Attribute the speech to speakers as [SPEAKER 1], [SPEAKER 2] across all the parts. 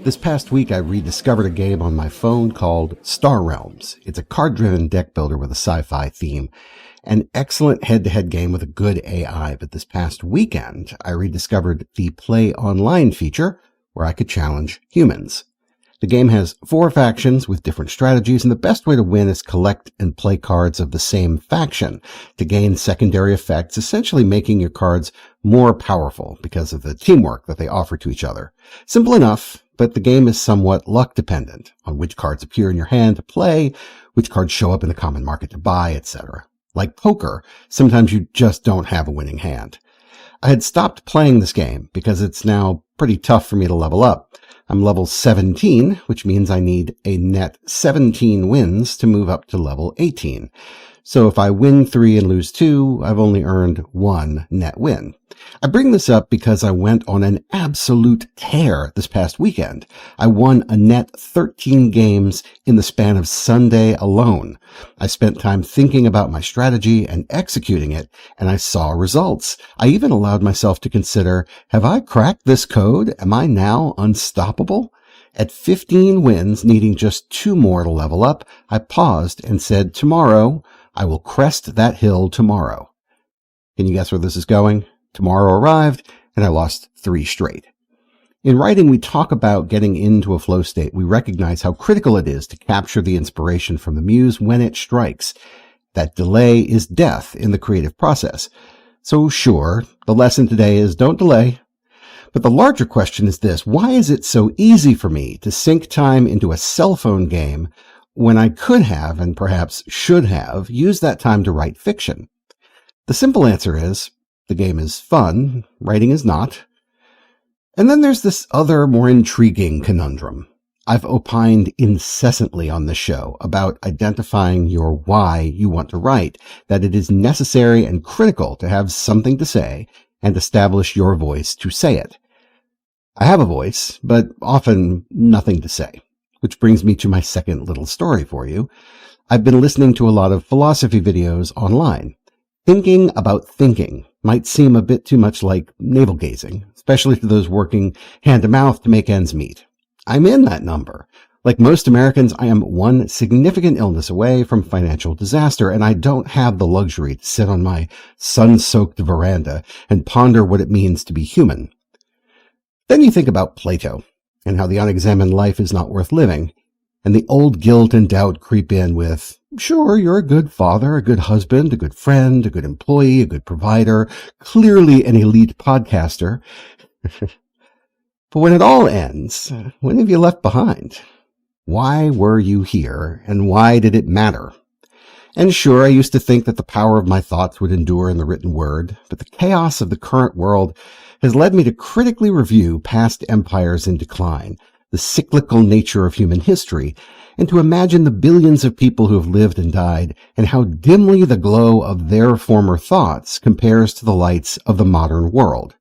[SPEAKER 1] This past week, I rediscovered a game on my phone called Star Realms. It's a card-driven deck builder with a sci-fi theme. An excellent head-to-head game with a good AI, but this past weekend, I rediscovered the Play Online feature, where I could challenge humans. The game has 4 factions with different strategies, and the best way to win is collect and play cards of the same faction to gain secondary effects, essentially making your cards more powerful because of the teamwork that they offer to each other. Simple enough, but the game is somewhat luck dependent on which cards appear in your hand to play, which cards show up in the common market to buy, etc. Like poker, sometimes you just don't have a winning hand. I had stopped playing this game because it's now pretty tough for me to level up. I'm level 17, which means I need a net 17 wins to move up to level 18. So if I win 3 and lose 2, I've only earned 1 net win. I bring this up because I went on an absolute tear this past weekend. I won a net 13 games in the span of Sunday alone. I spent time thinking about my strategy and executing it, and I saw results. I even allowed myself to consider, have I cracked this code? Am I now unstoppable? At 15 wins, needing just 2 more to level up, I paused and said, tomorrow, I will crest that hill tomorrow. Can you guess where this is going? Tomorrow arrived, and I lost 3 straight. In writing, we talk about getting into a flow state. We recognize how critical it is to capture the inspiration from the muse when it strikes. That delay is death in the creative process. So sure, the lesson today is don't delay. But the larger question is this: why is it so easy for me to sink time into a cell phone game when I could have, and perhaps should have, used that time to write fiction? The simple answer is, the game is fun, writing is not. And then there's this other, more intriguing conundrum. I've opined incessantly on the show about identifying your why you want to write, that it is necessary and critical to have something to say and establish your voice to say it. I have a voice, but often nothing to say. Which brings me to my second little story for you. I've been listening to a lot of philosophy videos online. Thinking about thinking might seem a bit too much like navel-gazing, especially to those working hand-to-mouth to make ends meet. I'm in that number. Like most Americans, I am one significant illness away from financial disaster, and I don't have the luxury to sit on my sun-soaked veranda and ponder what it means to be human. Then you think about Plato, and how the unexamined life is not worth living, and the old guilt and doubt creep in with, sure, you're a good father, a good husband, a good friend, a good employee, a good provider, clearly an elite podcaster. But when it all ends, what have you left behind? Why were you here, and why did it matter? And sure, I used to think that the power of my thoughts would endure in the written word, but the chaos of the current world has led me to critically review past empires in decline, the cyclical nature of human history, and to imagine the billions of people who have lived and died, and how dimly the glow of their former thoughts compares to the lights of the modern world.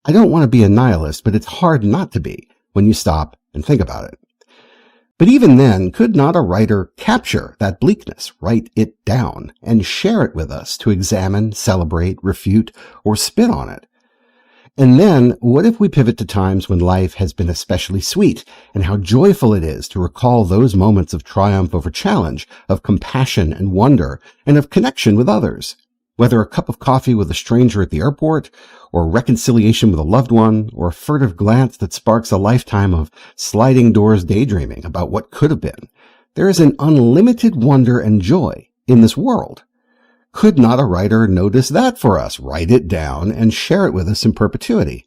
[SPEAKER 1] I don't want to be a nihilist, but it's hard not to be when you stop and think about it. But even then, could not a writer capture that bleakness, write it down, and share it with us to examine, celebrate, refute, or spit on it? And then, what if we pivot to times when life has been especially sweet, and how joyful it is to recall those moments of triumph over challenge, of compassion and wonder, and of connection with others? Whether a cup of coffee with a stranger at the airport, or reconciliation with a loved one, or a furtive glance that sparks a lifetime of sliding doors daydreaming about what could have been, there is an unlimited wonder and joy in this world. Could not a writer notice that for us, write it down, and share it with us in perpetuity?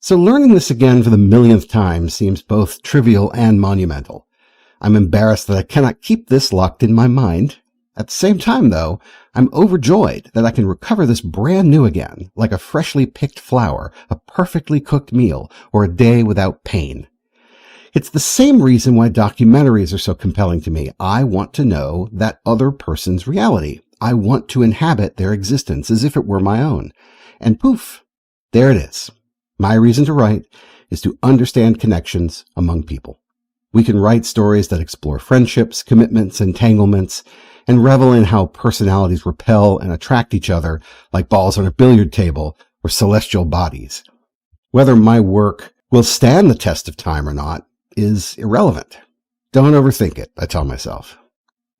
[SPEAKER 1] So learning this again for the millionth time seems both trivial and monumental. I'm embarrassed that I cannot keep this locked in my mind. At the same time, though, I'm overjoyed that I can recover this brand new again, like a freshly picked flower, a perfectly cooked meal, or a day without pain. It's the same reason why documentaries are so compelling to me. I want to know that other person's reality. I want to inhabit their existence as if it were my own. And poof, there it is. My reason to write is to understand connections among people. We can write stories that explore friendships, commitments, entanglements, and revel in how personalities repel and attract each other like balls on a billiard table, or celestial bodies. Whether my work will stand the test of time or not is irrelevant. Don't overthink it, I tell myself.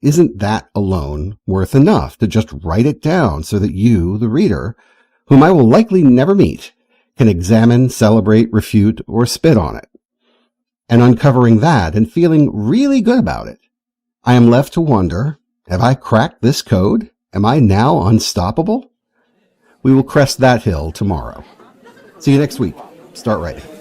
[SPEAKER 1] Isn't that alone worth enough to just write it down so that you, the reader, whom I will likely never meet, can examine, celebrate, refute, or spit on it? And uncovering that and feeling really good about it, I am left to wonder, have I cracked this code? Am I now unstoppable? We will crest that hill tomorrow. See you next week. Start writing.